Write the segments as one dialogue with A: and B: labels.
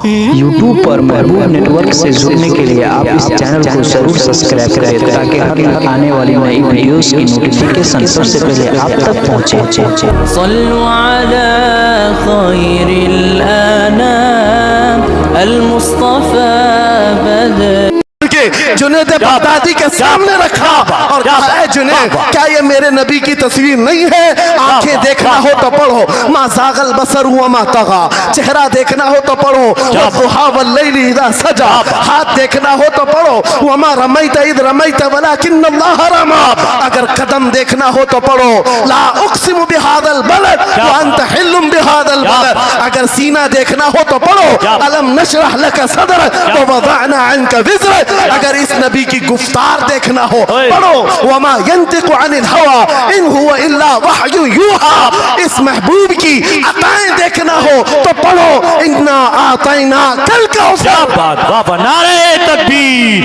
A: YouTube पर महबूब network से जुड़ने के लिए आप इस चैनल को जरूर सब्सक्राइब करें ताकि हर आने वाली नई वीडियोस की नोटिफिकेशन सबसे पहले आप तक पहुंचे।
B: صلوا على خير الأنام المصطفى بدر
C: जुनैद बगदादी के सामने रखा और कहा है जुनैद क्या ये मेरे नबी की तस्वीर नहीं है? आंखें देखना हो तो पढ़ो मा ज़ागल बसर हुआ मा तगा, चेहरा देखना हो तो पढ़ो वद्दुहा वल्लैलि इज़ा सजा, हाथ देखना हो तो पढ़ो वमा रमैत इज़ रमैत वलाकिन्नल्लाह रमा, अगर कदम देखना हो तो पढ़ो ला उक़सिमु बिहादल बलद व अंत हिल्लुम बिहादल बलद, अगर सीना देखना हो तो पढ़ो अलम नशरह लका सदरक व वज़अना अन्का विज़रक, अगर इस नबी की गुफ्तार देखना हो पढ़ो वमा यंतिकु अनिल हवा इन हुवा इल्ला वहयु यूहा, इस महबूब की अताएं देखना हो तो पढ़ो इन्ना आतैना कल कौसर।
D: नारे तकबीर।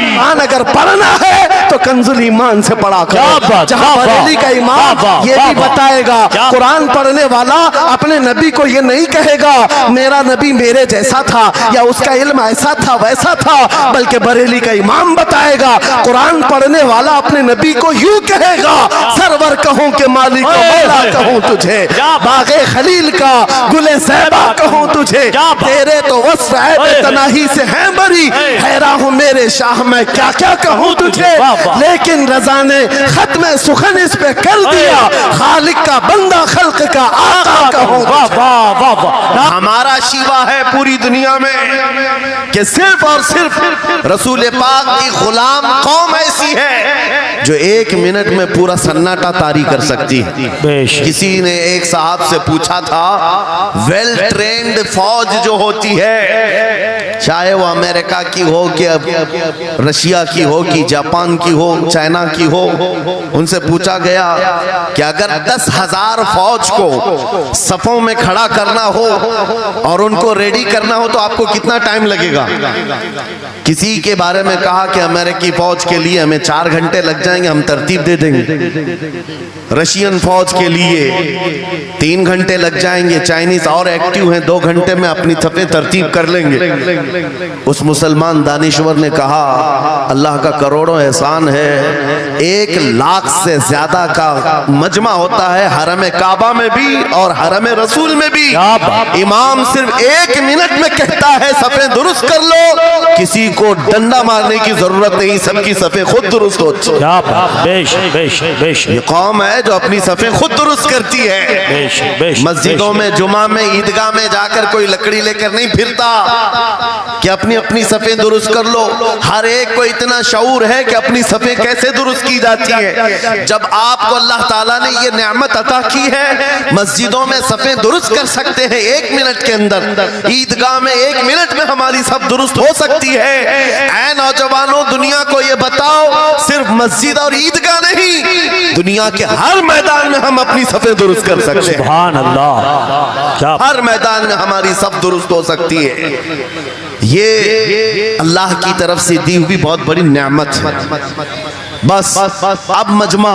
C: अगर पढ़ना है तो कंजुल ईमान से पढ़ा करो, जहां बरेली का इमाम ये भी बताएगा कुरान पढ़ने वाला अपने नबी को ये नहीं कहेगा मेरा नबी मेरे जैसा था या उसका इल्म ऐसा था वैसा था, बल्कि बरेली का इमाम बताएगा कुरान पढ़ने वाला अपने नबी को यूं कहेगा सरवर कहूं के मालिक मौला कहूं तुझे, बागे खलील का गुले ज़ैबा कहूं तुझे, तेरे तो वस्फ़ तनाही से हैं बरी, हैरान हूं मेरे शाह मैं क्या क्या कहूं तुझे, लेकिन रज़ा ने खत्म सुखन इस पे कर दिया खालिक का बंदा खल्क का आका कहूं। हमारा शिवा है पूरी दुनिया में कि सिर्फ और सिर्फ रसूल पाक की गुलाम कौम ऐसी है जो एक मिनट में पूरा सन्नाटा तारी कर सकती है। किसी ने एक साहब से पूछा था वेल ट्रेन्ड फौज जो होती है चाहे वो अमेरिका की हो कि रशिया की हो कि जापान की हो चाइना की हो, उनसे पूछा गया कि अगर 10,000 फौज को सफों में खड़ा करना हो और उनको रेडी करना हो तो आपको कितना टाइम लगेगा? किसी के बारे में कहा कि अमेरिकी फौज के लिए हमें 4 घंटे लग जाएंगे, हम तरतीब दे देंगे। रशियन फौज के लिए 3 घंटे लग जाएंगे, चाइनीज और एक्टिव हैं 2 घंटे में अपनी सफे तरतीब कर लेंगे। उस मुसलमान दानिश्वर ने कहा अल्लाह का करोड़ों एहसान है 1 लाख से ज्यादा का मजमा होता है हरम काबा में भी और हरम रसूल में भी, इमाम सिर्फ 1 मिनट में कहता है सफे दुरुस्त कर लो, किसी को डंडा मारने की जरूरत नहीं, सबकी सफे खुद दुरुस्त होती है। ये कौम है जो अपनी सफे खुद दुरुस्त करती है। मस्जिदों में जुमा में ईदगाह में जाकर कोई लकड़ी लेकर नहीं फिरता कि अपनी अपनी सफे दुरुस्त कर लो, हर एक को इतना शऊर है कि अपनी सफे कैसे दुरुस्त की जाती है। जब आपको अल्लाह ताला ने ये नेमत अता की है मस्जिदों में सफे दुरुस्त कर सकते हैं 1 मिनट के अंदर, ईदगाह में 1 मिनट में हमारी सब दुरुस्त हो सकती है। ऐ नौजवानों दुनिया को ये बताओ सिर्फ मस्जिद और ईदगाह नहीं, दुनिया के हर मैदान में हम अपनी सफे दुरुस्त कर सकते हैं।
D: सुभान अल्लाह,
C: हर मैदान में हमारी सब दुरुस्त हो सकती है। ये अल्लाह की तरफ से दी हुई बहुत बड़ी नेमत है। बस अब मजमा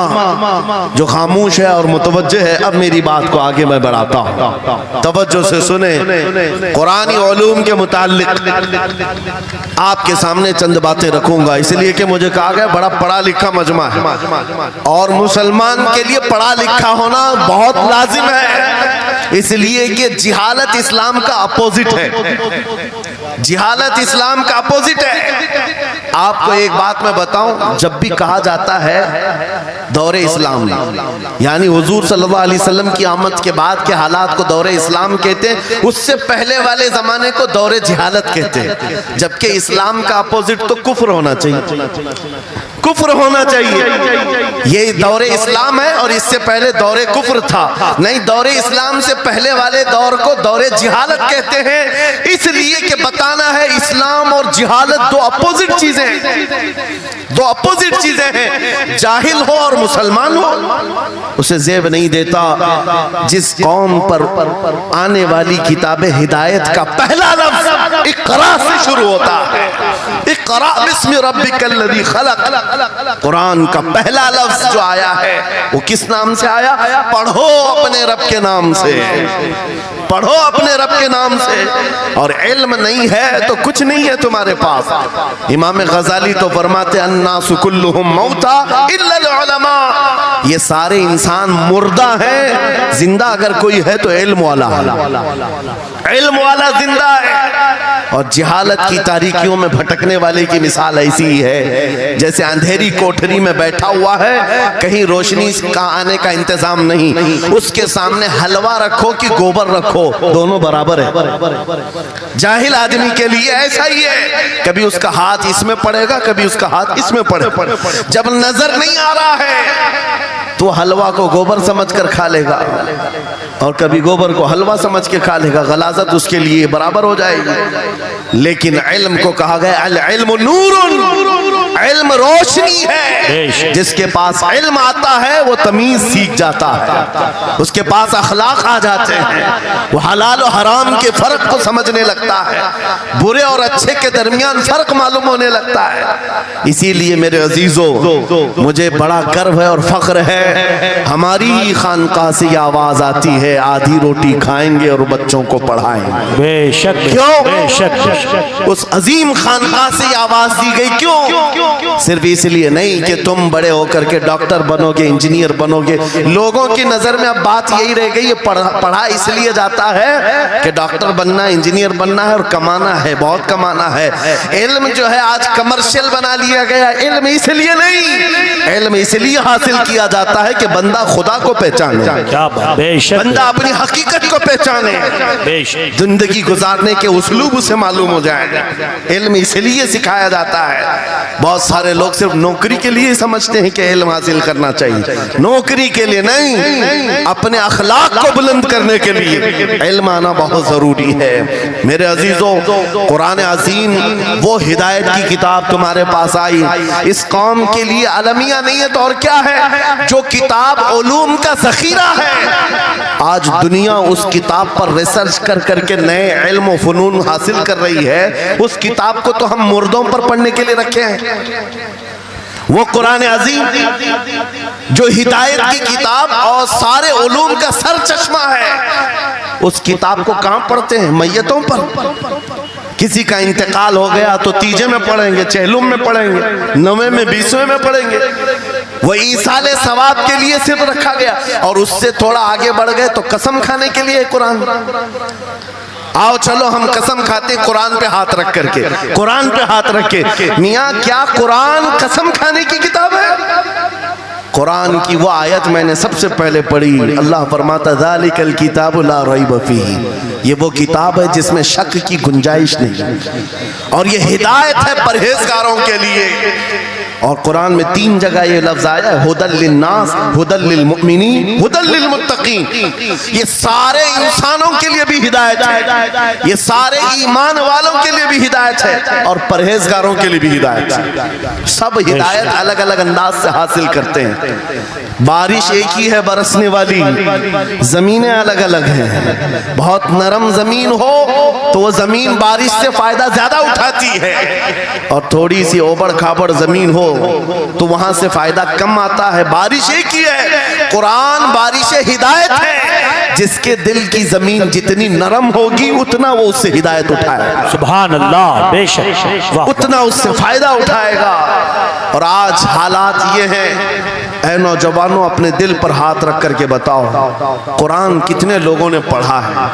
C: जो खामोश है और मुतवज्जे है, अब मेरी बात को आगे मैं बढ़ाता हूँ, तवज्जो से सुने। कुरानी उलूम के मुताल्लिक आपके सामने चंद बातें रखूंगा, इसलिए कि मुझे कहा गया बड़ा पढ़ा लिखा मजमा है और मुसलमान के लिए पढ़ा लिखा होना बहुत लाजिम है, इसलिए कि जिहालत इस्लाम का अपोजिट है। जिहालत इस्लाम का अपोजिट है। आपको एक बात मैं बताऊं, जब भी कहा जाता है दौरे इस्लाम यानी हुजूर सल्लल्लाहु अलैहि वसल्लम की आमद के बाद के हालात को दौरे इस्लाम कहते हैं, उससे पहले वाले जमाने को दौरे जिहालत कहते हैं, जबकि इस्लाम का अपोजिट तो कुफ्र होना चाहिए, कुफ्र होना चाहिए। ये दौरे इस्लाम है और इससे पहले दौरे कुफ्र था। नहीं, दौरे इस्लाम से पहले वाले दौर को दौरे जिहालत कहते हैं, इसलिए कि बताना है इस्लाम और जिहालत 2 अपोजिट चीजें हैं, 2 अपोजिट चीजें हैं। जाहिल हो और मुसलमान हो उसे जेब नहीं देता। जिस कौम पर आने वाली किताब हिदायत का पहला लफ्ज इक़रा से शुरू होता है, اقرأ بسم ربک الذی خلق، قرآن کا پہلا لفظ جو آیا ہے وہ کس نام سے آیا؟ پڑھو اپنے رب کے نام سے، پڑھو اپنے رب کے نام سے۔ اور علم نہیں ہے تو کچھ نہیں ہے تمہارے پاس۔ امام غزالی تو فرماتے الناس کلہم موتا الا العلماء، یہ سارے انسان مردہ ہیں، زندہ اگر کوئی ہے تو علم والا، علم والا زندہ ہے۔ اور جہالت کی تاریکیوں میں بھٹکنے والے کی مثال ایسی ہی ہے جیسے اندھیری کوٹھری میں بیٹھا ہوا ہے، کہیں روشنی کا آنے کا انتظام نہیں، اس کے سامنے حلوہ رکھو کہ گوبر رکھو، دونوں برابر ہے۔ جاہل آدمی کے لیے ایسا ہی ہے، کبھی اس کا ہاتھ اس میں پڑے گا، کبھی اس کا ہاتھ اس میں پڑے گا۔ جب نظر نہیں آ رہا ہے تو حلوہ کو گوبر سمجھ کر کھا لے گا، اور کبھی گوبر کو حلوہ سمجھ کے کھا لے گا، غلاظت اس کے لیے برابر ہو جائے گی۔ لیکن علم کو کہا گیا العلم نور، علم روشنی ہے، جس کے پاس علم آتا ہے وہ تمیز سیکھ جاتا ہے، اس کے پاس اخلاق آ جاتے ہیں، وہ حلال و حرام کے فرق کو سمجھنے لگتا ہے، برے اور اچھے کے درمیان فرق معلوم ہونے لگتا ہے۔ اسی لیے میرے عزیزو، مجھے بڑا گرو ہے اور فخر ہے، ہماری ہی خانقاہ سے یہ آواز آتی ہے آدھی روٹی کھائیں گے اور بچوں کو پڑھائیں گے۔
D: بے شک،
C: کیوں؟
D: بے شک،
C: اس عظیم خانقاہ سے یہ آواز دی گئی، کیوں؟ صرف اس لیے نہیں کہ تم بڑے ہو کر کے ڈاکٹر بنو گے، انجینئر بنو گے۔ لوگوں کی نظر میں اب بات یہی رہ گئی ہے، پڑھا اس لیے جاتا ہے کہ ڈاکٹر بننا ہے، انجینئر بننا ہے اور کمانا ہے، بہت کمانا ہے۔ علم جو ہے آج کمرشل بنا لیا گیا۔ علم اس لیے نہیں، علم اس لیے حاصل کیا جاتا ہے کہ بندہ خدا کو پہچانے،
D: کیا بات، بے شک،
C: بندہ اپنی حقیقت کو پہچانے،
D: بے شک،
C: زندگی گزارنے کے اسلوب اسے معلوم ہو جائے گا۔ علم اس لیے سکھایا جاتا ہے۔ بہت سارے لوگ صرف نوکری کے لیے سمجھتے ہیں کہ علم حاصل کرنا چاہیے، نوکری کے لیے نہیں، اپنے اخلاق کو بلند کرنے کے لیے علم آنا بہت ضروری ہے۔ میرے عزیزوں، قرآن عظیم وہ ہدایت کی کتاب تمہارے پاس آئی، اس قوم کے لیے المیہ نہیں ہے تو اور کیا ہے، جو کتاب علوم کا ذخیرہ ہے۔ آج دنیا اس کتاب پر ریسرچ کر کر کے نئے علم و فنون حاصل کر رہی ہے، اس کتاب کو تو ہم مردوں پر پڑھنے کے لیے رکھے ہیں۔ وہ قرآن عظیم جو ہدایت کی کتاب اور سارے علوم کا سر چشمہ ہے، اس کتاب کو کہاں پڑھتے ہیں؟ میتوں پر۔ کسی کا انتقال ہو گیا تو تیجے میں پڑھیں گے، چہلم میں پڑھیں گے، نویں میں، بیسویں میں پڑھیں گے۔ وہ ایصال ثواب کے لیے صرف رکھا گیا، اور اس سے تھوڑا آگے بڑھ گئے تو قسم کھانے کے لیے قرآن۔ آؤ چلو ہم قسم کھاتے قرآن پہ ہاتھ رکھ کر کے، قرآن پہ ہاتھ رکھ کے۔ میاں کیا قرآن قسم کھانے کی کتاب ہے؟ قرآن کی وہ آیت میں نے سب سے پہلے پڑھی، اللہ فرماتا ذالک الکتاب لا ریب فیہ، یہ وہ کتاب ہے جس میں شک کی گنجائش نہیں، اور یہ ہدایت ہے پرہیزگاروں کے لیے۔ اور قرآن میں 3 جگہ یہ لفظ آیا ہے، ھدی للناس، ھدی للمؤمنین، ھدی للمتقین۔ یہ سارے انسانوں کے لیے بھی ہدایت ہے، یہ سارے ایمان والوں کے لیے بھی ہدایت ہے، اور پرہیزگاروں کے لیے بھی ہدایت ہے۔ سب ہدایت الگ الگ انداز سے حاصل کرتے ہیں۔ بارش ایک ہی ہے برسنے والی، زمینیں الگ الگ ہیں۔ بہت نرم زمین ہو تو وہ زمین بارش سے فائدہ زیادہ اٹھاتی ہے، اور تھوڑی سی اوبڑ کھاپڑ زمین ہو تو وہاں سے فائدہ کم آتا ہے۔ بارش ایک ہی ہے، قرآن بارش ہدایت ہے، جس کے دل کی زمین جتنی نرم ہوگی اتنا وہ اس سے ہدایت اٹھائے گا،
D: سبحان اللہ، بے شک، واہ،
C: اتنا اس سے فائدہ اٹھائے گا۔ اور آج حالات یہ ہیں، اے نوجوانوں اپنے دل پر ہاتھ رکھ کر کے بتاؤ، قرآن کتنے لوگوں نے پڑھا ہے؟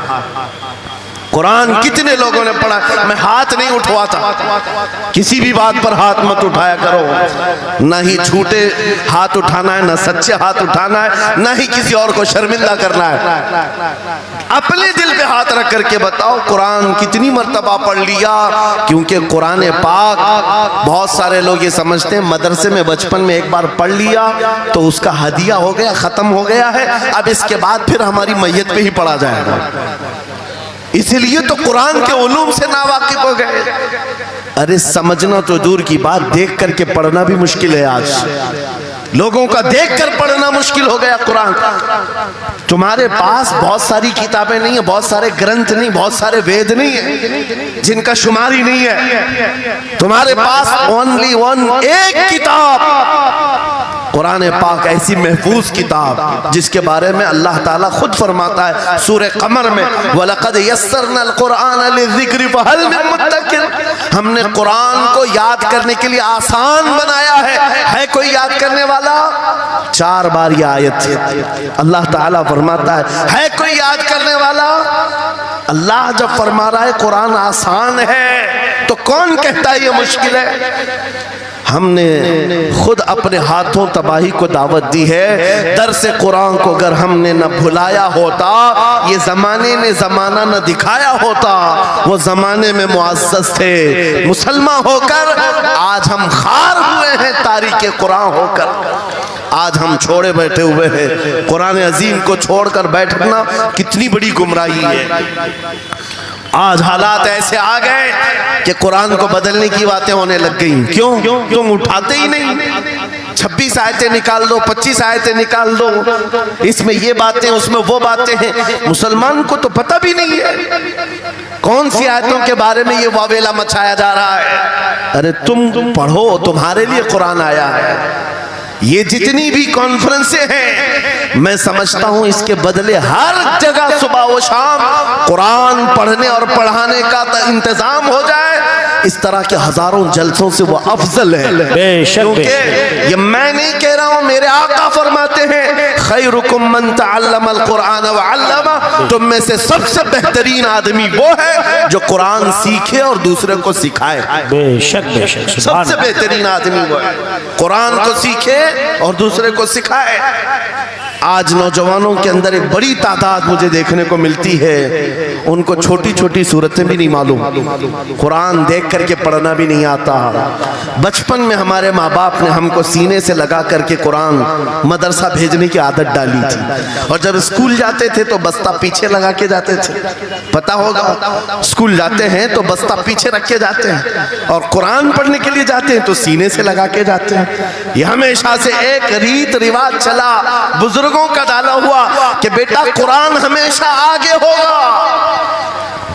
C: قرآن کتنے لوگوں نے پڑھا؟ میں ہاتھ نہیں اٹھواتا، کسی بھی بات پر ہاتھ مت اٹھایا کرو، نہ ہی جھوٹے ہاتھ اٹھانا ہے، نہ سچے ہاتھ اٹھانا ہے، نہ ہی کسی اور کو شرمندہ کرنا ہے۔ اپنے دل پہ ہاتھ رکھ کر کے بتاؤ قرآن کتنی مرتبہ پڑھ لیا؟ کیونکہ قرآن پاک بہت سارے لوگ یہ سمجھتے ہیں مدرسے میں بچپن میں ایک بار پڑھ لیا تو اس کا ہدیہ ہو گیا، ختم ہو گیا ہے، اب اس کے بعد پھر ہماری میت پہ ہی پڑھا جائے گا۔ اسی لیے تو قرآن کے علوم سے ناواقف ہو گئے۔ ارے سمجھنا تو دور کی بات، دیکھ کر کے پڑھنا بھی مشکل ہے آج۔ लोगों का देख कर पढ़ना मुश्किल हो गया कुरान। तुम्हारे पास बहुत सारी किताबें नहीं है, बहुत सारे ग्रंथ नहीं, बहुत सारे वेद नहीं है जिनका शुमार ही नहीं है। तुम्हारे पास ओनली वन, एक किताब कुरान पाक, ऐसी महफूज किताब जिसके बारे में अल्लाह ताला खुद फरमाता है सूरह कमर में, वलक़द यस्सरनल कुरान लिज़िक्रि फ़हल मिन मुद्दकिर। हमने कुरान को याद करने के लिए आसान बनाया है कोई याद करने वाला? 4 बार ये आयत है। अल्लाह ताला फरमाता है कोई याद करने वाला? अल्लाह जब फरमा रहा है कुरान आसान है तो कौन कहता है ये मुश्किल है? हमने खुद अपने हाथों तबाही को दावत दी है। दर्स कुरान को अगर हमने न भुलाया होता, ये जमाने ने जमाना न दिखाया होता, वो जमाने में मुअज़्ज़ज़ थे। मुसलमान होकर आज हम खार हुए हैं, तारीक़ कुरान होकर आज हम छोड़े बैठे हुए हैं। कुरान अजीम को छोड़कर बैठना कितनी बड़ी गुमराही है। आज हालात ऐसे आ गए कि कुरान को बदलने की बातें होने लग गई। क्यों? तुम उठाते ही नहीं। 26 आयतें निकाल दो, 25 आयतें निकाल दो, इसमें ये बातें उसमें वो बातें हैं। मुसलमान को तो पता भी नहीं है कौन सी आयतों के बारे में ये वावेला मचाया जा रहा है। अरे तुम पढ़ो, तुम्हारे लिए कुरान आया है। ये जितनी भी कॉन्फ्रेंसें हैं, मैं समझता हूं इसके बदले हर जगह सुबह व शाम कुरान पढ़ने और पढ़ाने का इंतजाम हो जाए। इस तरह के हजारों जलसों से वो अफजल है। क्योंकि ये मैं नहीं कह रहा हूं, मेरे आका फरमाते हैं खैरुकुम मन तअल्लमल कुरान व अल्लमा। तुम में से सबसे बेहतरीन आदमी वो है जो कुरान सीखे और दूसरे को सिखाए।
D: बेशक बेशक,
C: सबसे बेहतरीन आदमी वो है कुरान को सीखे और दूसरे को सिखाए। आज नौजवानों के अंदर एक बड़ी तादाद मुझे देखने को मिलती है, उनको छोटी छोटी सूरतें भी नहीं मालूम, कुरान देख करके पढ़ना भी नहीं आता। बचपन में हमारे माँ बाप ने हमको सीने से लगा करके कुरान मदरसा भेजने की आदत डाली थी, और जब स्कूल जाते थे तो बस्ता पीछे लगा के जाते थे। पता होगा, स्कूल जाते हैं तो बस्ता पीछे रख के जाते हैं, और कुरान पढ़ने के लिए जाते हैं तो सीने से लगा के जाते हैं। यह हमेशा से एक रीत रिवाज चला, बुजुर्गों का डाला हुआ कि बेटा कुरान हमेशा आगे होगा।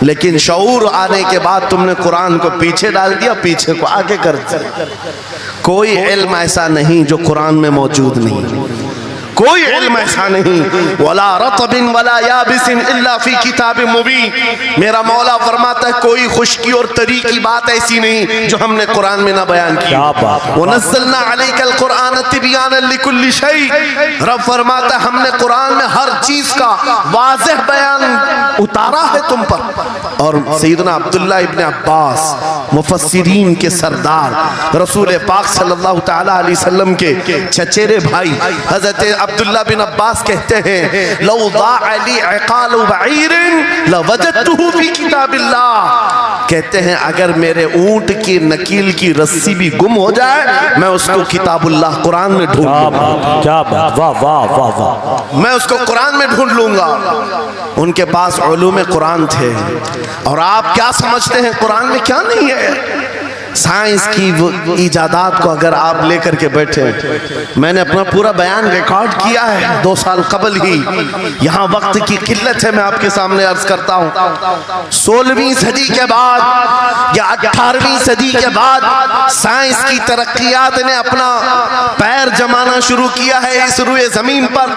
C: लेकिन शऊर आने के बाद तुमने कुरान को पीछे डाल दिया, पीछे को आगे कर दिया। कोई इल्म ऐसा नहीं जो कुरान में मौजूद नहीं, कोई इल्म ऐसा नहीं। वला रतबिन वला याबिसिन इल्ला फी किताबिन मुबीन। मेरा मौला फरमाता है कोई खुश्की और तरी की बात ऐसी नहीं जो हमने कुरान में ना बयान की। वनज़्ज़लना अलैकल कुरान तिबयानन लिकुल्लि शै। रब फरमाता है हमने कुरान में हर चीज का वाज़ेह बयान उतारा है तुम पर। और सैयदना अब्दुल्ला इब्न अब्बास मुफस्सिरीन के सरदार, रसूल पाक सल्लल्लाहु तआला अलैहि वसल्लम के चचेरे भाई हजरत अब्दुल्ला बिन अब्बास कहते हैं लौ ज़ाअ ली इक़ालु बईरिन लवजदतुहु फी किताबिल्लाह। कहते हैं अगर मेरे ऊंट की नकील की रस्सी भी गुम हो जाए मैं उसको किताबुल्लाह कुरान में ढूंढ लूंगा।
D: क्या बात, वाह वाह वाह वाह।
C: मैं उसको कुरान में ढूंढ लूंगा। उनके पास उलूम कुरान थे। और आप क्या समझते हैं कुरान में क्या नहीं है? साइंस की इजादात को अगर आप लेकर के बैठे, मैंने अपना पूरा बयान रिकॉर्ड किया है 2 साल कबल ही। यहाँ वक्त की किल्लत है, मैं आपके सामने अर्ज करता हूँ 16वीं सदी के बाद या 18वीं सदी के बाद साइंस की तरक्कियात ने अपना पैर जमाना शुरू किया है इस रुए जमीन पर।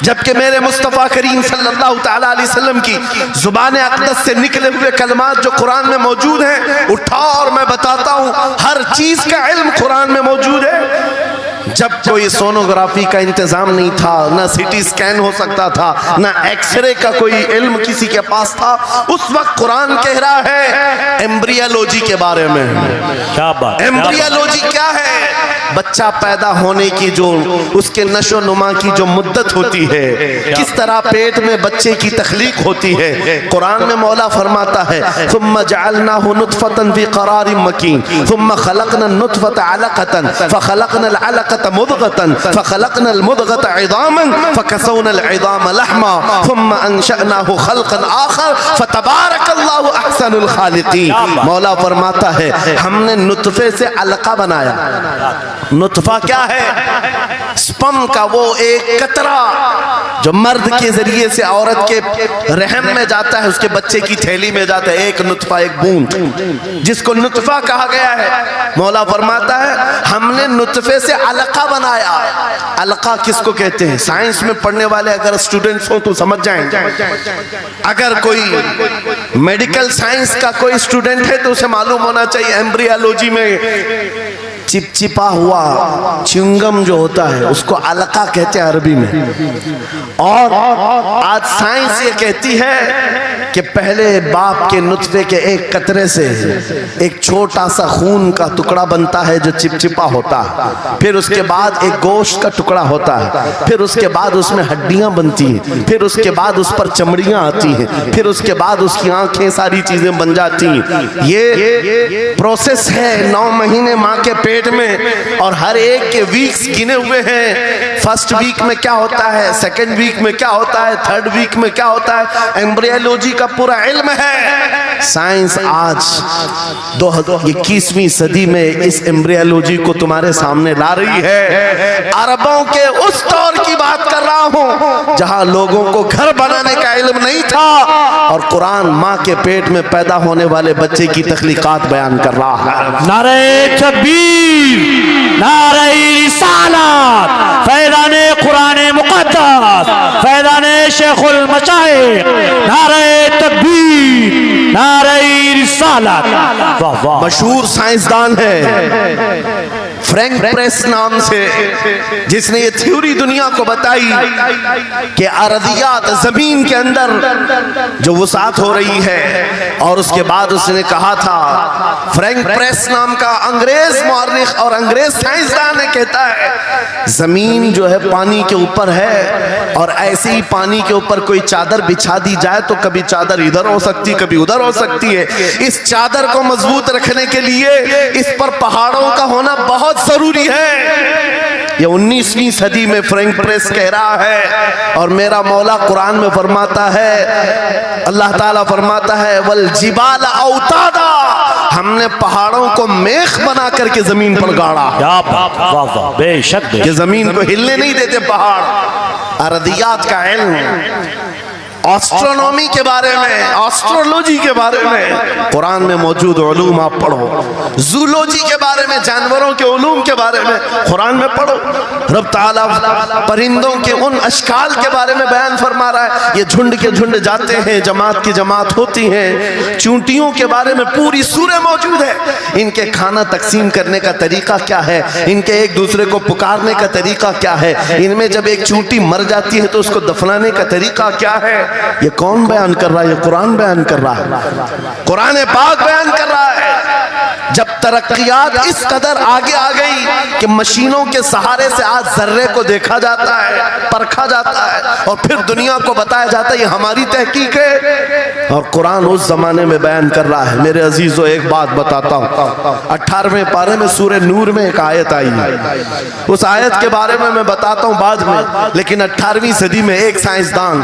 C: जबकि मेरे मुस्तफ़ा करीम सल्लल्लाहु तआला अलैहि वसल्लम की जुबान अक़दस से निकले हुए कलमात जो कुरान में मौजूद हैं, उठाओ और मैं बताता हर चीज का इल्म कुरान में मौजूद है। जब कोई सोनोग्राफी का इंतजाम नहीं था, ना सिटी स्कैन हो सकता था, ना एक्सरे का कोई इल्म किसी के पास था, उस वक्त कुरान कह रहा है एम्ब्रियोलॉजी के बारे में।
D: क्या बात,
C: एम्ब्रियोलॉजी क्या है? बच्चा पैदा होने की जो उसके नशो नुमा की जो मुद्दत होती है, किस तरह पेट में बच्चे की तख्लीक होती है। कुरान में मौला फरमाता है सुम्मा जअलनाहु नुतफतन फी क़रारिन मकीन सुम्मा खलक़ना नुतफत अलक़तन फ़खलक़ना अलक़त मुदग़तन फ़खलक़ना मुदग़त इज़ामन फ़कसौना इज़ाम लहमा सुम्मा अंशअनाहु ख़ल्क़न आख़र फ़तबारकल्लाहु अहसनुल ख़ालिक़ीन। मौला फरमाता है हमने नुतफे से अलका बनाया, नुतफा क्या है? स्पर्म का वो एक कतरा जो मर्द के जरिए से औरत के रहम में जाता है, उसके बच्चे की थैली में जाता है, एक नुतफा, एक बूंद, जिसको नुतफा कहा गया है। मौला फरमाता है हमने नुतफे से अलका बनाया। अलका किसको कहते हैं? साइंस में पढ़ने वाले अगर स्टूडेंट्स हो तो समझ जाएंगे। अगर कोई मेडिकल साइंस का कोई स्टूडेंट है तो उसे मालूम होना चाहिए एम्ब्रियोलॉजी में चिपचिपा हुआ च्युइंगम जो होता है उसको अलका कहते हैं अरबी में। और आज साइंस ये कहती है कि पहले बाप के नुतफे के एक कतरे से एक छोटा सा खून का टुकड़ा बनता है जो चिपचिपा होता है, फिर उसके बाद एक गोश्त का टुकड़ा होता है, फिर उसके बाद उसमें हड्डियां बनती हैं, फिर उसके बाद उस पर चमड़ियां आती हैं, फिर उसके बाद उसकी आंखें, सारी चीजें बन जाती हैं। ये प्रोसेस है 9 महीने माँ के पेट में, और हर एक के वीक्स गिने हुए हैं। फर्स्ट वीक में क्या होता है, सेकंड वीक में क्या होता है, थर्ड वीक में क्या होता है, एम्ब्रियोलॉजी का पूरा इल्म है। साइंस आज 21वीं सदी में इस एम्ब्रियोलॉजी को तुम्हारे सामने ला रही है। अरबों के उस दौर की बात कर रहा हूं जहां लोगों को घर बनाने का इल्म नहीं था, और कुरान माँ के पेट में पैदा होने वाले बच्चे की तख्लीकात बयान कर रहा है।
D: नारे तकबीर, नारे रिसालत, फैज़ाने कुरान मुक़द्दस, फैज़ाने शेखुल मशाइख, नारे तकबीर, नारे रिसालत। वाह वाह।
C: मशहूर साइंसदान है फ्रैंक प्रेस नाम से, जिसने ये थ्योरी दुनिया को बताई कि अरदियात जमीन के अंदर जो वसात हो रही है। और उसके बाद उसने कहा था, फ्रैंक प्रेस नाम का अंग्रेज मौर्रिख और अंग्रेज साइंसदान ने कहता है जमीन जो है पानी के ऊपर है, और ऐसे ही पानी के ऊपर कोई चादर बिछा दी जाए तो कभी चादर इधर हो सकती, कभी उधर हो सकती है। इस चादर को मजबूत रखने के लिए इस पर पहाड़ों का होना बहुत जरूरी है। ये 19वीं सदी में फ्रैंक प्रेस कह रहा है, और मेरा मौला कुरान में फरमाता है, अल्लाह ताला फरमाता है वल जिबाल औतादा, हमने पहाड़ों को मेख बना करके जमीन पर गाड़ा।
D: क्या बात, वाह वाह, बेशक
C: कि जमीन को हिलने नहीं देते पहाड़। अरदियात का इल्म, एस्ट्रोनॉमी के बारे में, एस्ट्रोलॉजी के बारे में कुरान में मौजूद उलूम आप पढ़ो। जूलॉजी के बारे में, जानवरों के उलूम के बारे में कुरान में पढ़ो। रब ताला परिंदों के उन अशकाल के बारे में बयान फरमा रहा है, ये झुंड के झुंड जाते हैं, जमात की जमात होती हैं। चूंटियों के बारे में पूरी सूरह मौजूद है, इनके खाना तकसीम करने का तरीका क्या है, इनके एक दूसरे को पुकारने का तरीका क्या है, इनमें जब एक चूंटी मर जाती है तो उसको दफनाने का तरीका क्या है। ये कौन बयान कर रहा है? ये कुरान बयान कर रहा है, कुरान पाक बयान कर रहा है। जब तरक्कियात इस कदर आगे आ गई कि मशीनों के सहारे से आज जर्रे को देखा जाता है, परखा जाता है, और फिर दुनिया को बताया जाता है ये हमारी तहकीक है, और कुरान उस जमाने में बयान कर रहा है। मेरे अजीजों एक बात बताता हूँ, 18वें पारे में सूरह नूर में एक आयत आई है, उस आयत के बारे में मैं बताता हूँ बाद में, लेकिन 18वीं सदी में एक साइंसदान